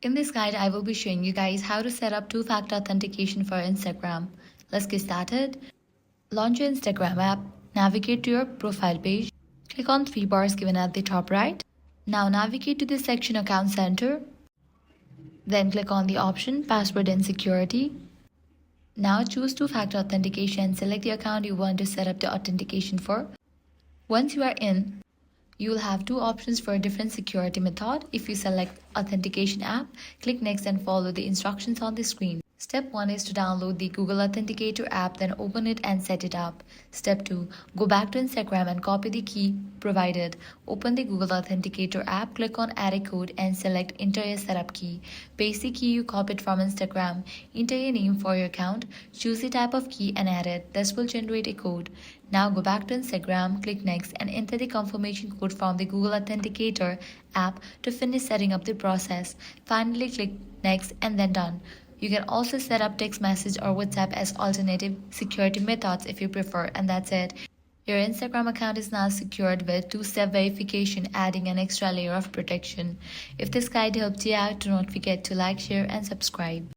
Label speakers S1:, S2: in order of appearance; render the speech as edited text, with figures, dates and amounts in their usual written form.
S1: In this guide, I will be showing you guys how to set up two-factor authentication for Instagram. Let's get started. Launch your Instagram app, navigate to your profile page, click on three bars given at the top right. Now navigate to the section Account Center, then click on the option Password and Security. Now choose two-factor authentication and select the account you want to set up the authentication for. Once you are in, you will have two options for a different security method. If you select Authentication app, click Next and follow the instructions on the screen. Step 1 is to download the Google Authenticator app, then open it and set it up. Step 2, go back to Instagram and copy the key provided. Open the Google Authenticator app, click on Add a Code and select Enter your setup key. Paste the key you copied from Instagram. Enter a name for your account. Choose the type of key and add it. This will generate a code. Now go back to Instagram, click Next and enter the confirmation code from the Google Authenticator app to finish setting up the process. Finally, click Next and then Done. You can also set up text message or WhatsApp as alternative security methods if you prefer, and that's it. Your Instagram account is now secured with two-step verification, adding an extra layer of protection. If this guide helped you out, do not forget to like, share and subscribe.